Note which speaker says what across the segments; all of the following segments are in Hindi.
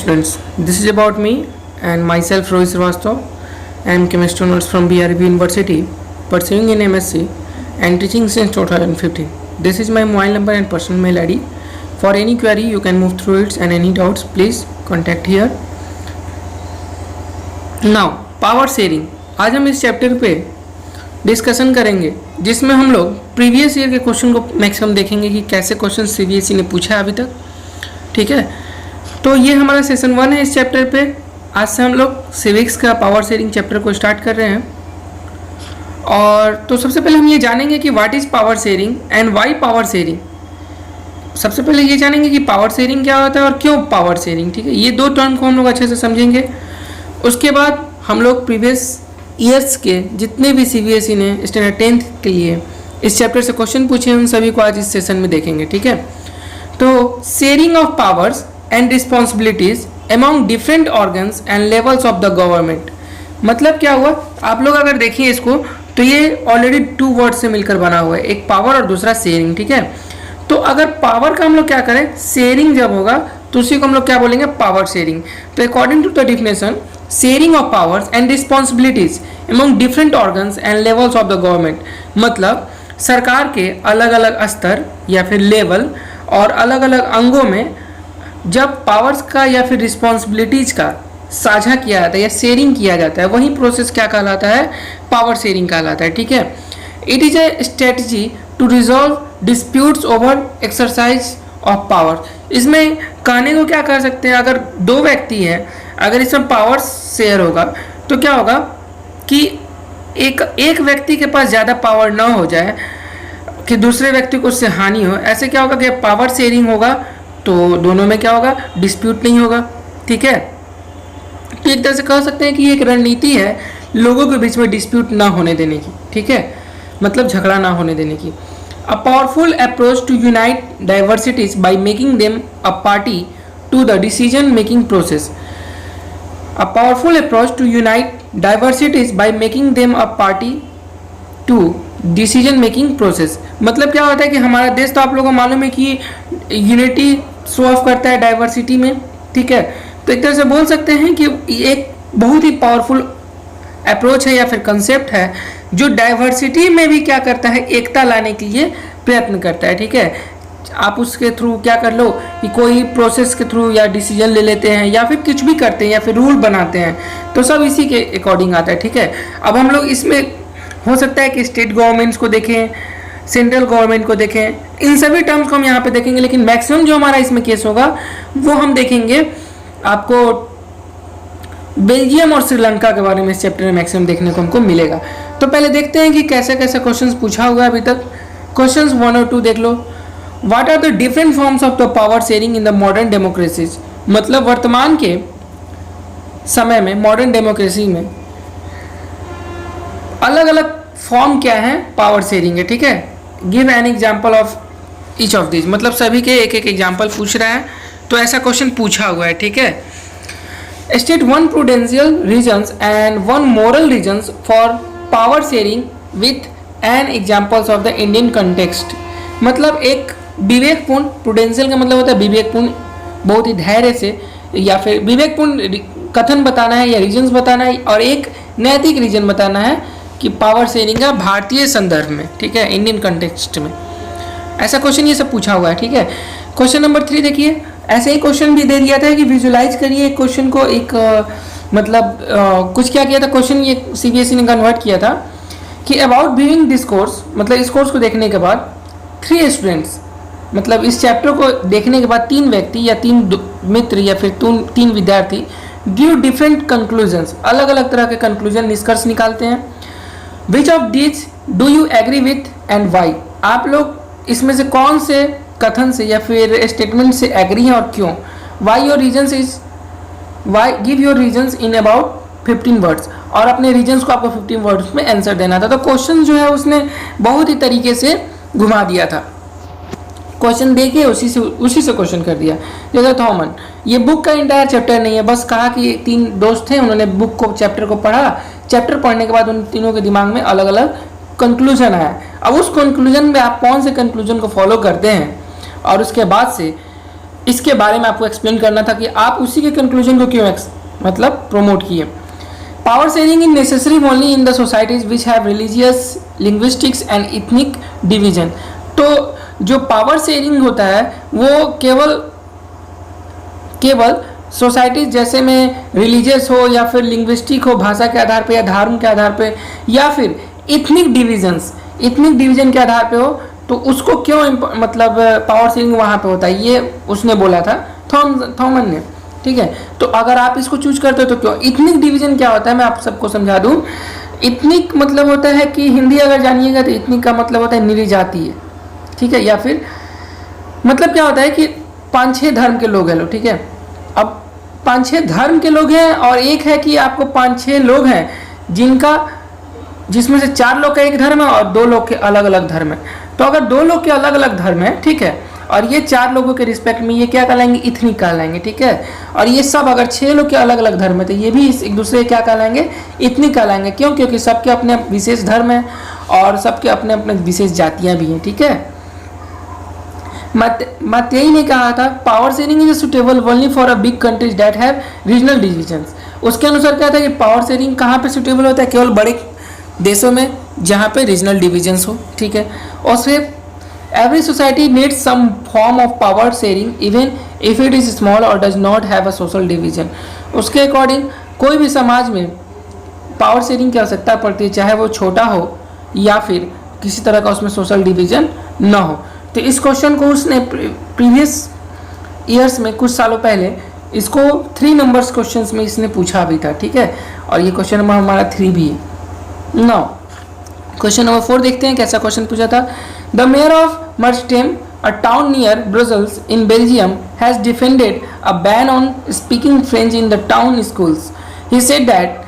Speaker 1: students, this is about me and myself Rohit Srivastava. I am chemistry student from BRB University, pursuing in MSc and teaching since 2015. This is my mobile number and personal mail ID. For any query you can move through it and any doubts please contact here. Now power sharing, आज हम इस चैप्टर पे डिस्कशन करेंगे जिसमें हम लोग प्रीवियस ईयर के क्वेश्चन को मैक्सिमम देखेंगे कि कैसे क्वेश्चन सीबीएसई ने पूछा है अभी तक। ठीक है, तो ये हमारा सेशन 1 है इस चैप्टर पे। आज से हम लोग सिविक्स का पावर शेयरिंग चैप्टर को स्टार्ट कर रहे हैं। और तो सबसे पहले हम ये जानेंगे कि what is power sharing and why power sharing. सबसे पहले ये जानेंगे कि पावर शेयरिंग क्या होता है और क्यों पावर शेयरिंग। ठीक है, ये दो टर्म को हम लोग अच्छे से समझेंगे। उसके बाद हम लोग प्रीवियस ईयर्स के जितने भी सीबीएसई ने स्टैंडर्ड 10th के लिए इस चैप्टर से क्वेश्चन पूछे हैं उन सभी को आज इस सेशन में देखेंगे। ठीक है, तो sharing of powers and responsibilities among different organs and levels of the government. मतलब क्या हुआ, आप लोग अगर देखिए इसको तो ये ऑलरेडी 2 वर्ड से मिलकर बना हुआ है, एक पावर और दूसरा शेयरिंग। ठीक है, तो अगर पावर का हम लोग क्या करें, शेयरिंग जब होगा तो उसी को हम लोग क्या बोलेंगे, पावर शेयरिंग। तो according to the definition, sharing of powers and responsibilities among different organs and levels of the government. मतलब सरकार के अलग अलग स्तर या फिर लेवल और अलग अलग अंगों में जब पावर्स का या फिर रिस्पॉन्सिबिलिटीज का साझा किया जाता है या शेयरिंग किया जाता है, वही प्रोसेस क्या कहलाता है, पावर शेयरिंग कहलाता है। ठीक है, it is a strategy to resolve disputes over exercise of power. इसमें कहने को क्या कर सकते हैं, अगर 2 व्यक्ति हैं, अगर इसमें पावर शेयर होगा तो क्या होगा कि एक व्यक्ति के पास ज़्यादा पावर ना हो जाए कि दूसरे व्यक्ति को उससे हानि हो। ऐसे क्या होगा कि पावर शेयरिंग होगा तो दोनों में क्या होगा, डिस्प्यूट नहीं होगा। ठीक है, तो एक तरह से कह सकते हैं कि एक रणनीति है लोगों के बीच में डिस्प्यूट ना होने देने की। ठीक है, मतलब झगड़ा ना होने देने की। A powerful approach to unite diversities by making them a party to the decision making process. A powerful approach to unite diversities by making them a party to decision making process। मतलब क्या होता है कि हमारा देश तो आप लोगों को मालूम है कि यूनिटी शो ऑफ करता है डाइवर्सिटी में। ठीक है, तो एक तरह से बोल सकते हैं कि एक बहुत ही पावरफुल अप्रोच है या फिर कंसेप्ट है जो डाइवर्सिटी में भी क्या करता है, एकता लाने के लिए प्रयत्न करता है। ठीक है, आप उसके थ्रू क्या कर लो कि कोई प्रोसेस के थ्रू या डिसीजन ले लेते हैं या फिर कुछ भी करते हैं या फिर रूल बनाते हैं, तो सब इसी के अकॉर्डिंग आता है। ठीक है, अब हम लोग इसमें हो सकता है कि स्टेट गवर्नमेंट्स को देखें, सेंट्रल गवर्नमेंट को देखें, इन सभी टर्म्स को हम यहाँ पे देखेंगे, लेकिन मैक्सिमम जो हमारा इसमें केस होगा वो हम देखेंगे आपको बेल्जियम और श्रीलंका के बारे में इस चैप्टर में मैक्सिमम देखने को हमको मिलेगा। तो पहले देखते हैं कि कैसे कैसे क्वेश्चन पूछा हुआ है अभी तक। क्वेश्चन 1 और 2 देख लो। What are the different forms of the power sharing in the modern democracies? मतलब वर्तमान के समय में मॉडर्न डेमोक्रेसी में अलग अलग फॉर्म क्या है पावर शेयरिंग है। ठीक है, give an example of each of this. मतलब सभी के एक एक एग्जाम्पल पूछ रहा है, तो ऐसा क्वेश्चन पूछा हुआ है। ठीक है, state 1 prudential reasons and 1 moral reasons for power sharing with an examples of the Indian context. मतलब एक विवेकपूर्ण, प्रूडेंशियल का मतलब होता है विवेकपूर्ण, बहुत ही धैर्य से या फिर विवेकपूर्ण कथन बताना है या रीजन्स बताना है, और एक नैतिक रीजन बताना है कि पावर शेयरिंग का भारतीय संदर्भ में। ठीक है, इंडियन कंटेक्स्ट में ऐसा क्वेश्चन ये सब पूछा हुआ है। ठीक है, क्वेश्चन नंबर 3 देखिए, ऐसे ही क्वेश्चन भी दे दिया था कि विजुलाइज करिए क्वेश्चन को। एक कुछ क्या किया था क्वेश्चन, ये सीबीएसई ने कन्वर्ट किया था कि अबाउट व्यूइंग दिस कोर्स, मतलब इस कोर्स को देखने के बाद 3 स्टूडेंट्स, मतलब इस चैप्टर को देखने के बाद 3 व्यक्ति या 3 मित्र या फिर 3 विद्यार्थी गिव डिफरेंट कंक्लूजन्स, अलग अलग तरह के कंक्लूजन, निष्कर्ष निकालते हैं। Which of this do you agree with and why. आप लोग इसमें से कौन से कथन से या फिर स्टेटमेंट से एग्री हैं और क्यों। Why your reasons is, why give your reasons in about 15 words, और अपने रीजन्स को आपको 15 वर्ड्स में आंसर देना था। तो क्वेश्चन जो है उसने बहुत ही तरीके से घुमा दिया था, क्वेश्चन देके उसी से क्वेश्चन कर दिया। जैसे थॉमन, ये बुक का इंटायर चैप्टर नहीं है, बस कहा कि 3 दोस्त थे, उन्होंने बुक को चैप्टर को पढ़ा, चैप्टर पढ़ने के बाद उन तीनों के दिमाग में अलग अलग कंक्लूजन आया। अब उस कंक्लूजन में आप कौन से कंक्लूजन को फॉलो करते हैं और उसके बाद से इसके बारे में आपको एक्सप्लेन करना था कि आप उसी के कंक्लूजन को क्यों मतलब प्रोमोट किए। Power sharing is necessary only in the societies which have religious, linguistics and ethnic division. तो जो पावर शेयरिंग होता है वो केवल सोसाइटीज जैसे में रिलीजियस हो या फिर लिंग्विस्टिक हो, भाषा के आधार पे या धर्म के आधार पे, या फिर इथनिक डिवीजन के आधार पे हो, तो उसको क्यों मतलब पावर शेयरिंग वहाँ पे होता है, ये उसने बोला था थॉमन ने। ठीक है, तो अगर आप इसको चूज करते हो तो क्यों। इथनिक डिवीजन क्या होता है मैं आप सबको समझा दूं। इथनिक मतलब होता है कि हिंदी अगर जानिएगा तो इथनिक का मतलब होता है निरी जातीय। ठीक है, या फिर मतलब क्या होता है कि 5-6 धर्म के लोग हैं लोग। ठीक है, अब 5-6 धर्म के लोग हैं और एक है कि आपको 5-6 लोग हैं जिसमें से 4 लोग का एक धर्म है और 2 लोग के अलग अलग धर्म है। तो अगर 2 लोग के अलग अलग धर्म है, ठीक है, और ये 4 लोगों के रिस्पेक्ट में ये क्या कहलाएंगे, इथनिक कहलाएंगे। ठीक है, और ये सब अगर 6 लोग के अलग अलग धर्म है तो ये भी एक दूसरे क्या कहलाएंगे, इथनिक कहलाएंगे। क्यों? क्योंकि सबके अपने विशेष धर्म है और सबके अपने अपने विशेष जातियां भी हैं। ठीक है, मत्तेई ने कहा था power sharing is suitable only for a big countries that have regional divisions. उसके अनुसार क्या था कि पावर शेयरिंग कहाँ पे सुटेबल होता है, केवल बड़े देशों में जहाँ पे रीजनल डिविजन्स हो। ठीक है, और सिर्फ every society needs some form of power sharing even if it is small or does not have a social division। उसके अकॉर्डिंग कोई भी समाज में पावर शेयरिंग की आवश्यकता पड़ती है, चाहे वो छोटा हो या फिर किसी तरह का उसमें सोशल डिवीजन न हो। तो इस क्वेश्चन को उसने प्रीवियस ईयर्स में कुछ सालों पहले इसको 3 नंबर्स क्वेश्चंस में इसने पूछा भी था। ठीक है, और ये क्वेश्चन नंबर हमारा 3 भी है। नाउ क्वेश्चन नंबर 4 देखते हैं कैसा क्वेश्चन पूछा था। The mayor of Merstem, a town near Brussels in Belgium, has defended a ban on speaking French in the town schools. He said that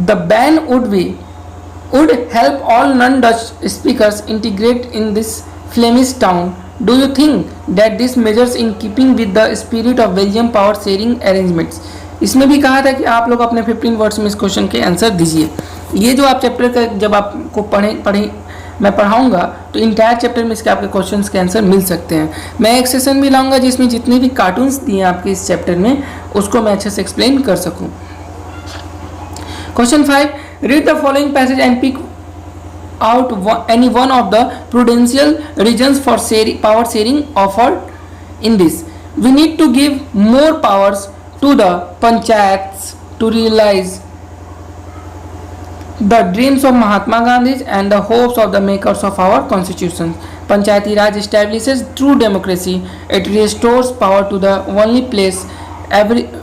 Speaker 1: the ban would help all non-Dutch speakers integrate in this Flemish town. Do you think that this measures in keeping with the spirit of Belgium power sharing arrangements? इसमें भी कहा था कि आप लोग अपने 15 वर्ड्स में इस क्वेश्चन के आंसर दीजिए। ये जो आप चैप्टर का जब आपको पढ़े मैं पढ़ाऊंगा तो इंटायर चैप्टर में इसके आपके क्वेश्चंस के आंसर मिल सकते हैं। मैं एक सेशन भी लाऊंगा जिसमें जितने भी कार्टून्स दिए आपके इस चैप्टर में उसको मैं अच्छे से एक्सप्लेन कर सकूं। Question 5, read the following passage and pick out any one of the prudential reasons for power sharing offered in this. We need to give more powers to the panchayats to realise the dreams of Mahatma Gandhi and the hopes of the makers of our constitution. Panchayati Raj establishes true democracy. It restores power to the only place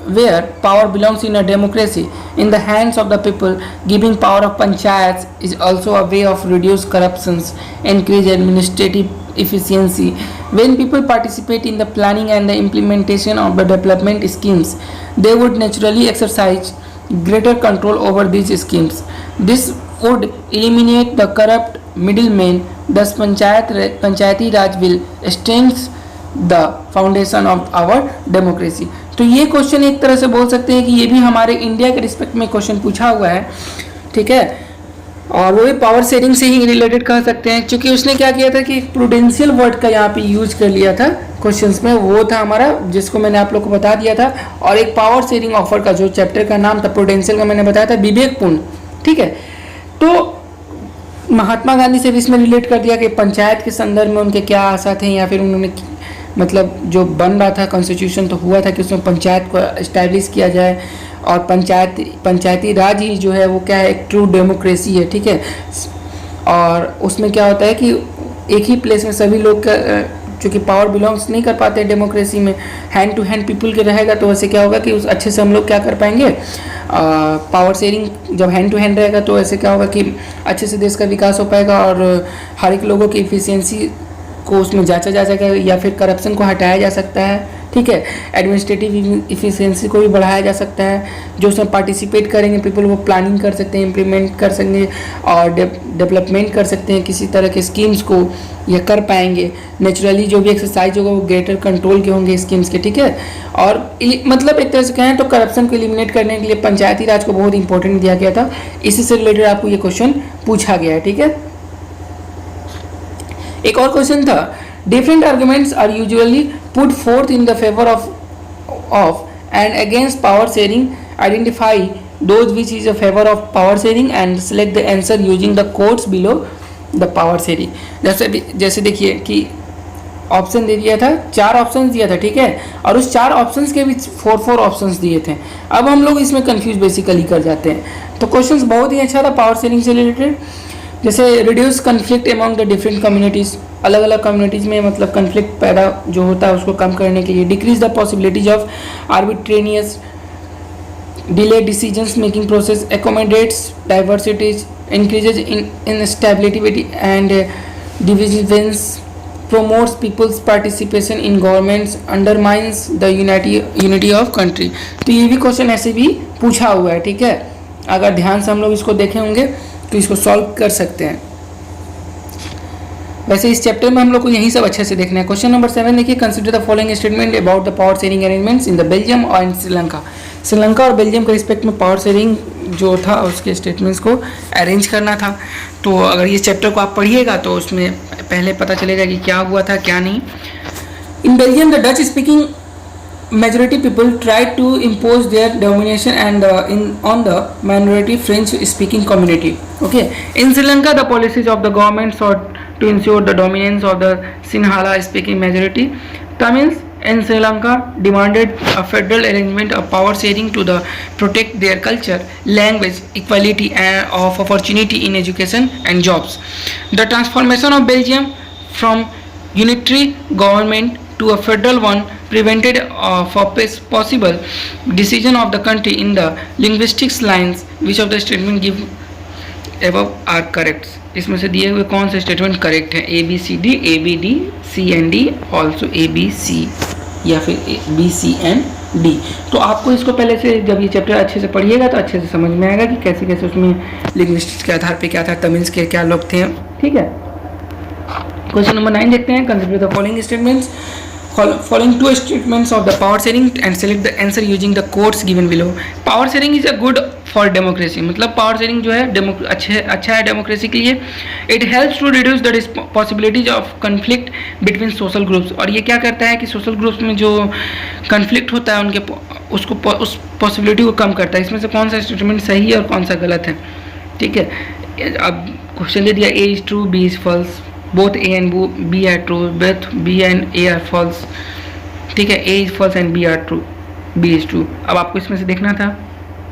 Speaker 1: where power belongs in a democracy, in the hands of the people. Giving power of panchayats is also a way of reduce corruptions, increase administrative efficiency. When people participate in the planning and the implementation of the development schemes, they would naturally exercise greater control over these schemes. This would eliminate the corrupt middlemen. Thus Panchayati Raj will strengthen the foundation of our democracy. तो ये क्वेश्चन एक तरह से बोल सकते हैं कि ये भी हमारे इंडिया के रिस्पेक्ट में क्वेश्चन पूछा हुआ है। ठीक है, और वो भी पावर शेयरिंग से ही रिलेटेड कह सकते हैं, क्योंकि उसने क्या किया था कि प्रूडेंशियल वर्ड का यहाँ पे यूज कर लिया था क्वेश्चंस में। वो था हमारा जिसको मैंने आप लोग को बता दिया था। और एक पावर शेयरिंग ऑफर का जो चैप्टर का नाम था प्रूडेंशियल का मैंने बताया था विवेकपूर्ण। ठीक है, तो महात्मा गांधी से भी इसमें रिलेट कर दिया कि पंचायत के संदर्भ में उनके क्या आशा थे, या फिर उन्होंने मतलब जो बन रहा था कॉन्स्टिट्यूशन तो हुआ था कि उसमें पंचायत को एस्टैब्लिश किया जाए और पंचायती राज ही जो है वो क्या है, एक ट्रू डेमोक्रेसी है। ठीक है, और उसमें क्या होता है कि एक ही प्लेस में सभी लोग का चूँकि पावर बिलोंग्स नहीं कर पाते डेमोक्रेसी में, हैंड टू हैंड पीपल के रहेगा तो वैसे क्या होगा कि उस अच्छे से हम लोग क्या कर पाएंगे, पावर शेयरिंग जब हैंड टू हैंड रहेगा तो ऐसे क्या होगा कि अच्छे से देश का विकास हो पाएगा और हर एक लोगों की इफिशियंसी को उसमें जांचा जा सकेगा या फिर करप्शन को हटाया जा सकता है। ठीक है, एडमिनिस्ट्रेटिव इफिशियंसी को भी बढ़ाया जा सकता है। जो उसमें पार्टिसिपेट करेंगे पीपल वो प्लानिंग कर सकते हैं, इम्प्लीमेंट कर सकेंगे और डेवलपमेंट कर सकते हैं किसी तरह के स्कीम्स को, या कर पाएंगे। नेचुरली जो भी एक्सरसाइज होगा वो ग्रेटर कंट्रोल के होंगे स्कीम्स के। ठीक है, और मतलब एक तरह से कहें तो करप्शन को एलिमिनेट करने के लिए पंचायती राज को बहुत इंपॉर्टेंट दिया गया था। इसी से रिलेटेड आपको ये क्वेश्चन पूछा गया है। ठीक है, एक और क्वेश्चन था, Different arguments are usually put forth in the favor of and against power sharing. Identify those which is a favor of power sharing and select the answer using the quotes below the power sharing. जैसे देखिए कि ऑप्शन दे दिया था, 4 ऑप्शंस दिया था, ठीक है, और उस 4 ऑप्शंस के बीच 4 ऑप्शंस दिए थे। अब हम लोग इसमें कंफ्यूज बेसिकली कर जाते हैं। तो क्वेश्चंस बहुत ही अच्छा था पावर शेयरिंग से रिलेटेड। जैसे reduce conflict among the different communities, अलग अलग कम्युनिटीज़ में मतलब कन्फ्लिक्ट पैदा जो होता है उसको कम करने के लिए। Decrease the possibilities of arbitrariness delay decisions making process, accommodates diversities, increases in stability and divisions, promotes people's participation in governments, undermines the unity of country। तो ये भी क्वेश्चन ऐसे भी पूछा हुआ है, ठीक है, अगर ध्यान से हम लोग इसको देखे होंगे तो इसको सॉल्व कर सकते हैं। वैसे इस चैप्टर में हम लोग को यही सब अच्छे से देखना है। क्वेश्चन नंबर 7 देखिए, consider the following statement about the power sharing arrangements in the Belgium और इन श्रीलंका। श्रीलंका और बेल्जियम के रिस्पेक्ट में पावर शेयरिंग जो था उसके स्टेटमेंट्स को अरेंज करना था। तो अगर ये चैप्टर को आप पढ़िएगा तो उसमें पहले पता चलेगा कि क्या हुआ था क्या नहीं। In Belgium the Dutch speaking majority people tried to impose their domination and on the minority French speaking community. Okay, in Sri Lanka the policies of the government sought to ensure the dominance of the Sinhala speaking majority. Tamils in Sri Lanka demanded a federal arrangement of power sharing to protect their culture, language, equality and of opportunity in education and jobs. The transformation of Belgium from unitary government to a federal one prevented for possible decision of the country in the linguistics lines. Which of the statement give above are correct? इसमें से दिए हुए कौन से स्टेटमेंट करेक्ट है? A B C D, A B D, C and D, also A B C या फिर B C and D। तो आपको इसको पहले से जब ये चैप्टर अच्छे से पढ़िएगा तो अच्छे से समझ में आएगा कि कैसे कैसे उसमें लिंग्विस्टिक्स के आधार पे क्या था, तमिल्स के क्या लोग थे, ठीक है। क्वेश्चन नंबर 9 देखते हैं, consider the following statements following 2 statements of the power sharing and select the answer using the quotes given below। power sharing is a good for democracy, मतलब power sharing जो है अच्छा है डेमोक्रेसी के लिए। it helps to reduce the possibilities of conflict between social groups, और ये क्या करता है कि सोशल ग्रुप्स में जो कन्फ्लिक्ट होता है उनके उसको उस पॉसिबिलिटी को कम करता है। इसमें से कौन सा स्टेटमेंट सही है और कौन सा गलत है, ठीक है। अब क्वेश्चन दे दिया A is true, B is false, both A and B are true, both B and A are false, ठीक है। A is false and B are true, B is true। अब आपको इसमें से देखना था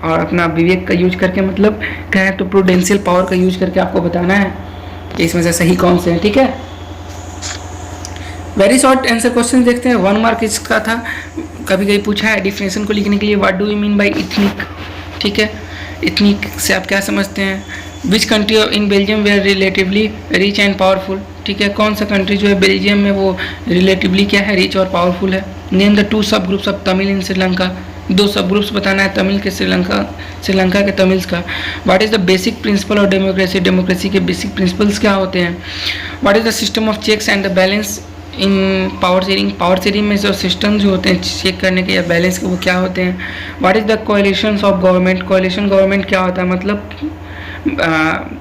Speaker 1: और अपना विवेक का यूज करके, मतलब कहें तो प्रूडेंशियल पावर का यूज करके आपको बताना है कि इसमें से सही कौन से हैं, ठीक है। वेरी शॉर्ट आंसर क्वेश्चन देखते हैं। 1 मार्क इसका था, कभी कभी पूछा है डिफिनेशन को लिखने के लिए, what do you mean by ethnic, ठीक है। इथनिक से आप क्या समझते हैं। Which country in Belgium we are relatively rich and powerful, ठीक है। कौन सा कंट्री जो है बेल्जियम में वो रिलेटिवली क्या है, रिच और पावरफुल है। नेम द 2 सब ग्रुप्स ऑफ तमिल इन श्रीलंका, 2 सब ग्रुप्स बताना है तमिल के श्रीलंका के तमिल्स का। What is the basic principle of democracy, democracy के बेसिक प्रिंसिपल्स क्या होते हैं। What is the system of checks and the balance in power sharing, power sharing में जो सिस्टम जो होते हैं चेक करने के या बैलेंस के वो क्या होते हैं। What is the coalitions of government, coalition government क्या होता है, मतलब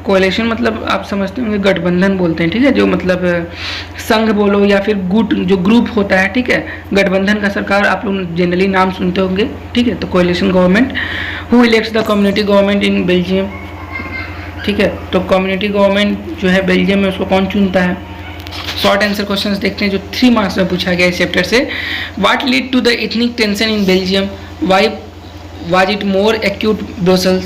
Speaker 1: कोएलिशन मतलब आप समझते होंगे गठबंधन बोलते हैं, ठीक है, जो मतलब संघ बोलो या फिर गुट जो ग्रुप होता है, ठीक है। गठबंधन का सरकार आप लोग जनरली नाम सुनते होंगे, ठीक है। तो coalition government. Who elects the community government in Belgium, ठीक है। तो कम्युनिटी गवर्नमेंट जो है बेल्जियम में उसको कौन चुनता है। शॉर्ट आंसर क्वेश्चंस देखते हैं जो 3 मार्क्स में पूछा गया इस चैप्टर से। What lead to the ethnic tension in Belgium, why was it more acute Brussels,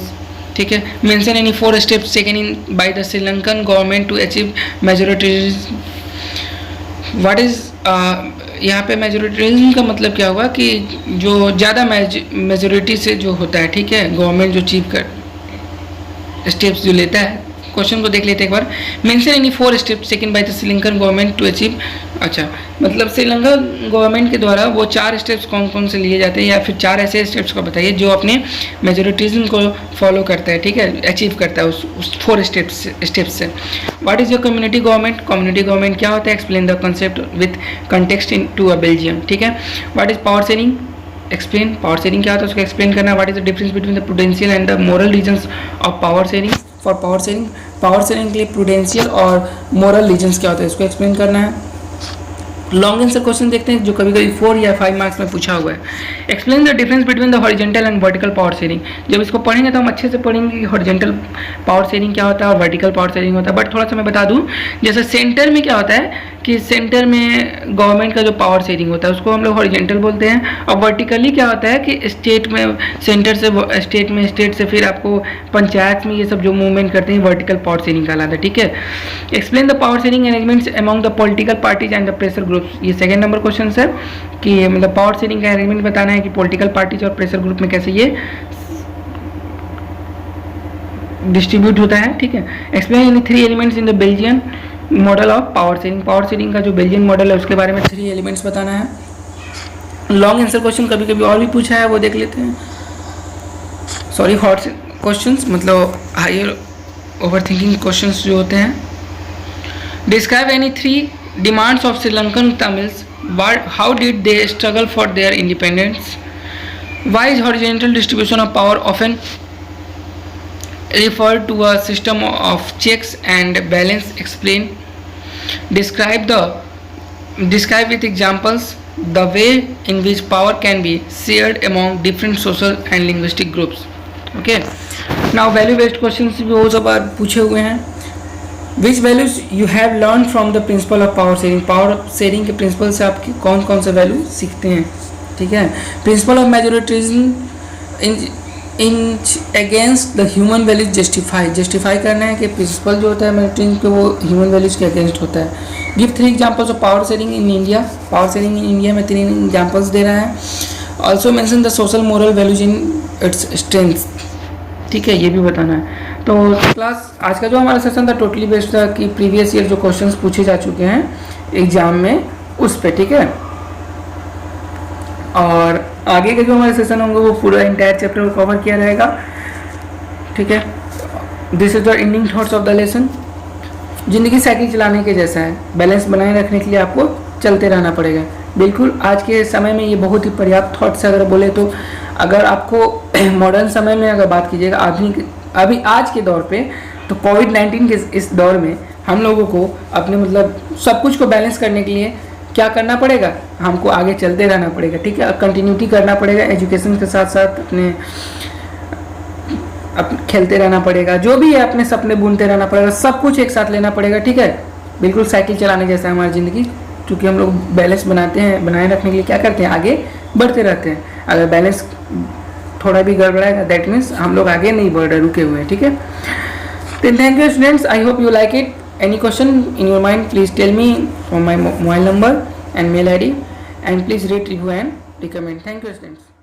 Speaker 1: ठीक है। Mention any 4 steps taken in by the Sri Lankan government to achieve majoritarianism. What is यहाँ पे मेजोरिटेरिज्म का मतलब क्या हुआ कि जो ज़्यादा मेजोरिटी से जो होता है, ठीक है, गवर्नमेंट जो अचीव कर स्टेप्स जो लेता है। क्वेश्चन को देख लेते हैं एक बार। Mention any 4 steps taken by the Sri Lankan government to achieve, अच्छा मतलब श्रीलंका गवर्नमेंट के द्वारा वो 4 स्टेप्स कौन कौन से लिए जाते हैं, या फिर 4 ऐसे स्टेप्स को बताइए जो अपने मेजोरिटिज्म को फॉलो करता है, ठीक है, अचीव करता है उस 4 स्टेप्स से। What is your community government, community government क्या होता है, explain the concept with context in to a Belgium, ठीक है। What is power sharing, explain power sharing क्या होता है उसको एक्सप्लेन करना। What is the difference between the prudential and the moral reasons of power sharing. For power sharing के लिए प्रूडेंशियल और मोरल रीजंस क्या होता है इसको एक्सप्लेन करना है। लॉन्ग आंसर क्वेश्चन देखते हैं जो कभी कभी 4 या 5 मार्क्स में पूछा हुआ है। Explain the difference between the horizontal and vertical power sharing. जब इसको पढ़ेंगे तो हम अच्छे से पढ़ेंगे कि हॉरिजॉन्टल पावर शेयरिंग क्या होता है और वर्टिकल पावर शेयरिंग होता है। बट थोड़ा सा मैं बता दूं, जैसे सेंटर में क्या होता है कि सेंटर में गवर्नमेंट का जो पावर शेयरिंग होता है उसको हम लोग हॉरिजॉन्टल बोलते हैं, और वर्टिकली क्या होता है कि स्टेट में सेंटर से स्टेट से फिर आपको पंचायत में ये सब जो मूवमेंट करते हैं वर्टिकल पावर शेयरिंग कहलाता है। ठीक है, explain the power sharing arrangements among the political parties and the pressure groups. ये सेकंड नंबर क्वेश्चन है कि मतलब पावर शेयरिंग का अरेंजमेंट बताना है कि पॉलिटिकल पार्टीज और प्रेशर ग्रुप में कैसे ये डिस्ट्रीब्यूट होता है। ठीक है, explain in 3 elements in the Belgian model of power sharing. Power sharing का जो बेल्जियन मॉडल है उसके बारे में 3 एलिमेंट्स बताना है। लॉन्ग आंसर क्वेश्चन कभी कभी और भी पूछा है, वो देख लेते हैं। सॉरी, हॉट क्वेश्चंस मतलब हायर ओवर थिंकिंग क्वेश्चंस जो होते हैं। Describe any 3 demands of Sri Lankan Tamils. How did they struggle for their independence. Y is horizontal distribution of power often referred to a system of checks and balance. Explain. Describe with examples the way in which power can be shared among different social and linguistic groups. Okay, now value based questions भी बहुत बार पूछे हुए हैं। Which values you have learned from the principle of power sharing। Power sharing के प्रिंसिपल से आप कौन कौन से वैल्यू सीखते हैं। ठीक है, principle of majoritism in against the human values. Justify करना है कि प्रिंसिपल जो होता है मेजोरिटी के वो ह्यूमन वैल्यूज के अगेंस्ट होता है। Give 3 examples of power sharing in India. Power sharing in India में 3 एग्जांपल्स दे रहा है। Also mention the social moral values in its strength. ठीक है, ये भी बताना है। तो क्लास आज का जो हमारा सेशन था टोटली बेस्ड था कि प्रीवियस ईयर जो क्वेश्चंस पूछे जा चुके हैं एग्जाम में उस पर। ठीक है, और आगे के जो हमारे सेशन होंगे वो पूरा इंटायर चैप्टर को कवर किया रहेगा। ठीक है, this is the ending thoughts of the lesson. जिंदगी साइकिल चलाने के जैसा है, बैलेंस बनाए रखने के लिए आपको चलते रहना पड़ेगा। बिल्कुल आज के समय में ये बहुत ही पर्याप्त थॉट्स अगर बोले तो, अगर आपको मॉडर्न समय में अगर बात कीजिएगा अभी आज के दौर पे, तो कोविड-19 के इस दौर में हम लोगों को अपने मतलब सब कुछ को बैलेंस करने के लिए क्या करना पड़ेगा, हमको आगे चलते रहना पड़ेगा। ठीक है, कंटिन्यूटी करना पड़ेगा, एजुकेशन के साथ साथ अपने खेलते रहना पड़ेगा, जो भी है अपने सपने बुनते रहना पड़ेगा, सब कुछ एक साथ लेना पड़ेगा। ठीक है, बिल्कुल साइकिल चलाने जैसा है हमारी ज़िंदगी, क्योंकि हम लोग बैलेंस बनाए रखने के लिए क्या करते हैं, आगे बढ़ते रहते हैं। अगर बैलेंस थोड़ा भी गड़बड़ाएगा दैट मीन्स हम लोग आगे नहीं बढ़ रहे, रुके हुए हैं। ठीक है, तो thank you students, I hope you like it. Any question in your mind, please tell me from my mobile number and mail ID, and please rate, review and recommend. Thank you students.